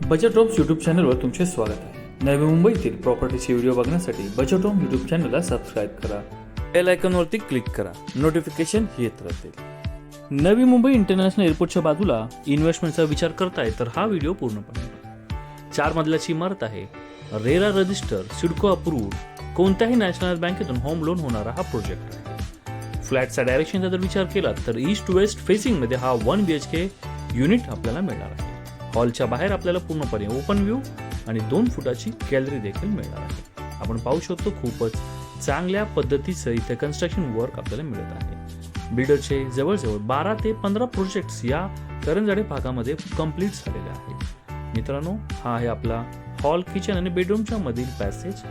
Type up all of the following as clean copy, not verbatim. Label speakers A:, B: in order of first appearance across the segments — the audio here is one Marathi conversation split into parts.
A: बजेट होम्स यूट्यूब चॅनलवर तुमचे स्वागत आहे. नवी मुंबईतील प्रॉपर्टीचे व्हिडिओ बघण्यासाठी बजेट होम यूट्यूब चॅनलला सबस्क्राईब करा. बेल आयकॉनवरती क्लिक करा. नोटिफिकेशन येत राहतील. नवी मुंबई इंटरनॅशनल एअरपोर्टच्या बाजूला इन्व्हेस्टमेंटचा विचार करताय तर हा व्हिडिओ पूर्णपणे बघा. 4 मजल्याची इमारत आहे. रेरा रजिस्टर, सिडको अप्रूव्ड, कोणत्याही नॅशनल बँकेतून होम लोन होणारा हा प्रोजेक्ट आहे. फ्लॅटचा डायरेक्शनचा जर विचार केला तर ईस्ट वेस्ट फेसिंगमध्ये हा 1 BHK युनिट आपल्याला मिळणार आहे. हॉलच्या बाहेर आपल्याला पूर्णपणे ओपन व्ह्यू आणि 2 फुटाची गॅलरी देखील मिळणार आहे. आपण पाहू शकतो खूपच चांगल्या पद्धतीचं इथे कन्स्ट्रक्शन वर्क आपल्याला मिळत आहे. बिल्डरचे जवळजवळ 12 ते 15 प्रोजेक्ट्स या करंजाडे भागामध्ये कंप्लीट झालेले आहेत. मित्रांनो, हा आहे आपला हॉल, किचन आणि बेडरूमच्या मधील पॅसेज.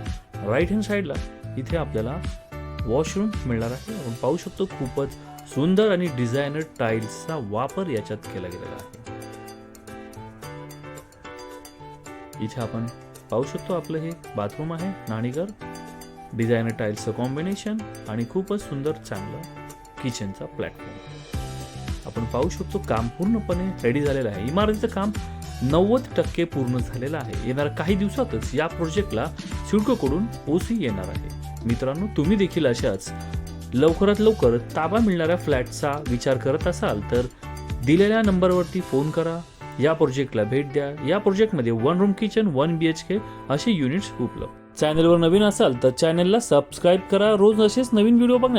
A: राईट हँड साईडला इथे आपल्याला वॉशरूम मिळणार आहे. आपण पाहू शकतो खूपच सुंदर आणि डिझायनर टाईल्सचा वापर याच्यात केला गेलेला आहे. इथे आपण पाहू शकतो आपलं हे बाथरूम आहे. न्हाणीघर, डिझायनर टाईल्सचं कॉम्बिनेशन आणि खूपच सुंदर चांगलं किचनचा प्लॅटफॉर्म. आपण पाहू शकतो काम पूर्णपणे रेडी झालेलं आहे. इमारतीचं काम 90% पूर्ण झालेलं आहे. येणाऱ्या काही दिवसातच या प्रोजेक्टला सिडकोकडून OC येणार आहे. मित्रांनो, तुम्ही देखील अशाच लवकरात लवकर ताबा मिळणाऱ्या फ्लॅटचा विचार करत असाल तर दिलेल्या नंबरवरती फोन करा. या प्रोजेक्टला भेट द्या. या प्रोजेक्टमध्ये 1 रूम किचन, 1 BHK असे युनिट्स उपलब्ध. चॅनलवर नवीन असाल तर चॅनलला सबस्क्राईब करा. रोज असेच नवीन व्हिडिओ बघण्यासाठी